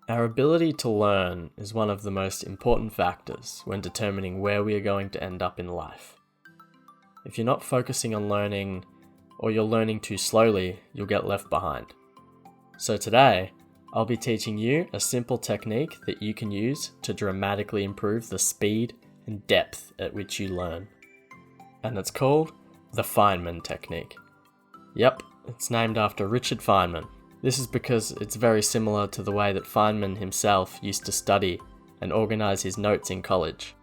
Our ability to learn is one of the most important factors when determining where we are going to end up in life. If you're not focusing on learning, or you're learning too slowly, you'll get left behind. So today, I'll be teaching you a simple technique that you can use to dramatically improve the speed and depth at which you learn. And it's called the Feynman Technique. Yep, it's named after Richard Feynman. This is because it's very similar to the way that Feynman himself used to study and organize his notes in college.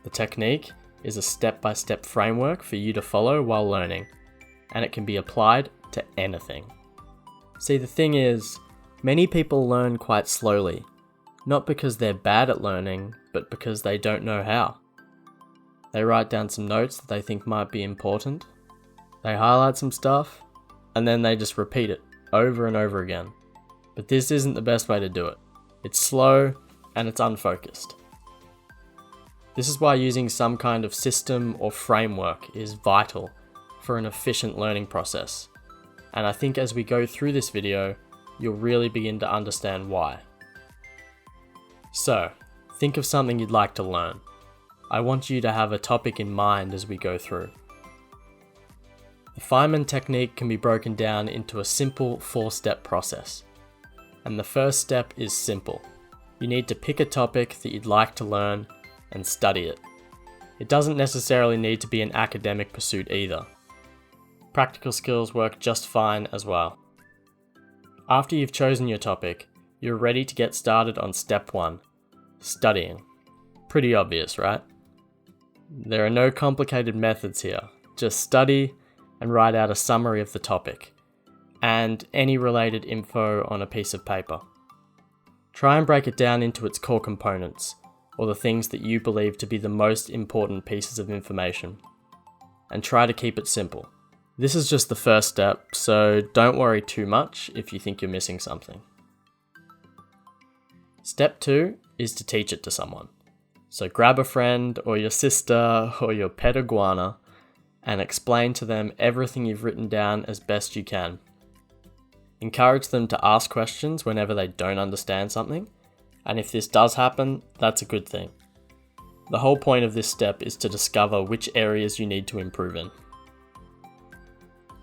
The technique is a step-by-step framework for you to follow while learning, and it can be applied to anything. See, the thing is, many people learn quite slowly, not because they're bad at learning, but because they don't know how. They write down some notes that they think might be important, they highlight some stuff, and then they just repeat it over and over again. But this isn't the best way to do it. It's slow and it's unfocused. This is why using some kind of system or framework is vital for an efficient learning process. And I think as we go through this video, you'll really begin to understand why. So, think of something you'd like to learn. I want you to have a topic in mind as we go through. The Feynman technique can be broken down into a simple 4-step process. And the first step is simple. You need to pick a topic that you'd like to learn and study it. It doesn't necessarily need to be an academic pursuit either. Practical skills work just fine as well. After you've chosen your topic, you're ready to get started on step 1, studying. Pretty obvious, right? There are no complicated methods here. Just study and write out a summary of the topic, and any related info on a piece of paper. Try and break it down into its core components, or the things that you believe to be the most important pieces of information, and try to keep it simple. This is just the first step, so don't worry too much if you think you're missing something. Step 2 is to teach it to someone. So grab a friend, or your sister, or your pet iguana, and explain to them everything you've written down as best you can. Encourage them to ask questions whenever they don't understand something, and if this does happen, that's a good thing. The whole point of this step is to discover which areas you need to improve in.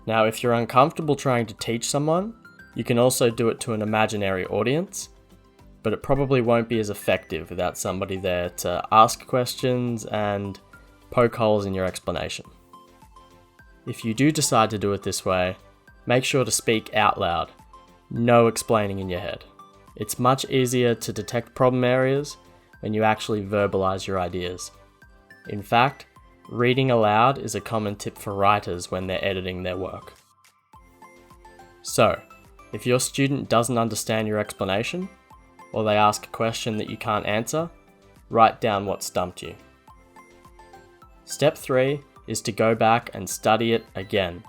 Now, if you're uncomfortable trying to teach someone, you can also do it to an imaginary audience, but it probably won't be as effective without somebody there to ask questions and poke holes in your explanation. If you do decide to do it this way, make sure to speak out loud, no explaining in your head. It's much easier to detect problem areas when you actually verbalize your ideas. In fact, reading aloud is a common tip for writers when they're editing their work. So, if your student doesn't understand your explanation, or they ask a question that you can't answer, write down what stumped you. Step 3 is to go back and study it again.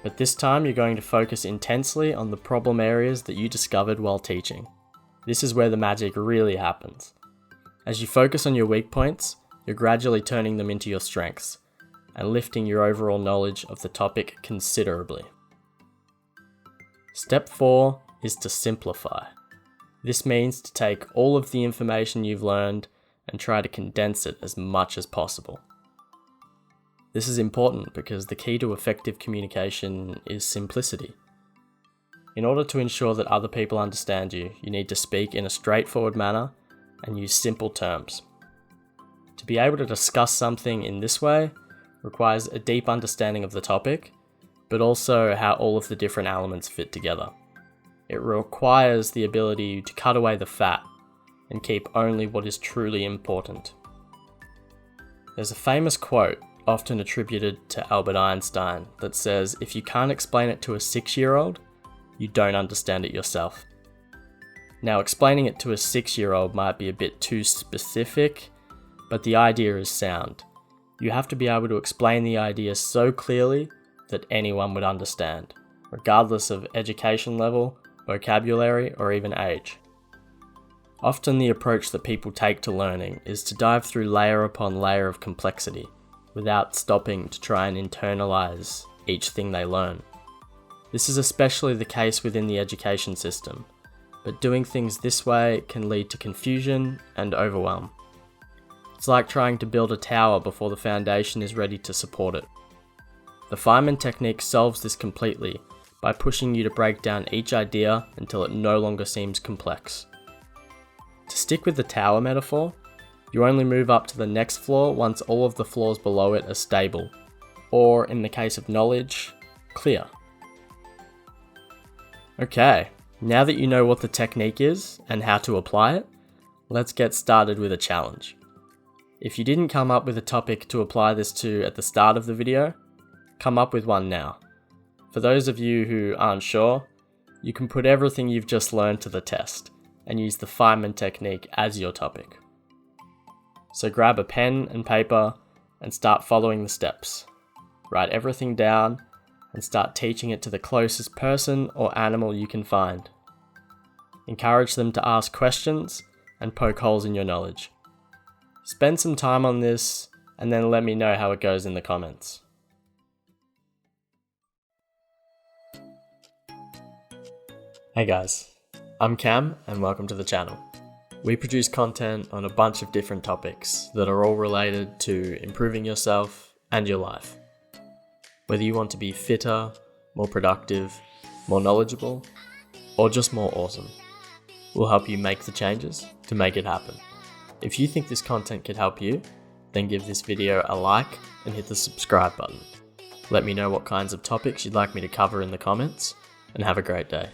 But this time you're going to focus intensely on the problem areas that you discovered while teaching. This is where the magic really happens. As you focus on your weak points, you're gradually turning them into your strengths, and lifting your overall knowledge of the topic considerably. Step 4 is to simplify. This means to take all of the information you've learned and try to condense it as much as possible. This is important because the key to effective communication is simplicity. In order to ensure that other people understand you, you need to speak in a straightforward manner and use simple terms. To be able to discuss something in this way requires a deep understanding of the topic, but also how all of the different elements fit together. It requires the ability to cut away the fat and keep only what is truly important. There's a famous quote, often attributed to Albert Einstein, that says, if you can't explain it to a 6-year-old, you don't understand it yourself. Now, explaining it to a 6-year-old might be a bit too specific, but the idea is sound. You have to be able to explain the idea so clearly that anyone would understand, regardless of education level, vocabulary, or even age. Often the approach that people take to learning is to dive through layer upon layer of complexity, without stopping to try and internalize each thing they learn. This is especially the case within the education system, but doing things this way can lead to confusion and overwhelm. It's like trying to build a tower before the foundation is ready to support it. The Feynman Technique solves this completely by pushing you to break down each idea until it no longer seems complex. To stick with the tower metaphor, you only move up to the next floor once all of the floors below it are stable, or in the case of knowledge, clear. Okay, now that you know what the technique is and how to apply it, let's get started with a challenge. If you didn't come up with a topic to apply this to at the start of the video, come up with one now. For those of you who aren't sure, you can put everything you've just learned to the test and use the Feynman Technique as your topic. So grab a pen and paper and start following the steps. Write everything down and start teaching it to the closest person or animal you can find. Encourage them to ask questions and poke holes in your knowledge. Spend some time on this and then let me know how it goes in the comments. Hey guys, I'm Cam and welcome to the channel. We produce content on a bunch of different topics that are all related to improving yourself and your life. Whether you want to be fitter, more productive, more knowledgeable, or just more awesome, we'll help you make the changes to make it happen. If you think this content could help you, then give this video a like and hit the subscribe button. Let me know what kinds of topics you'd like me to cover in the comments, and have a great day.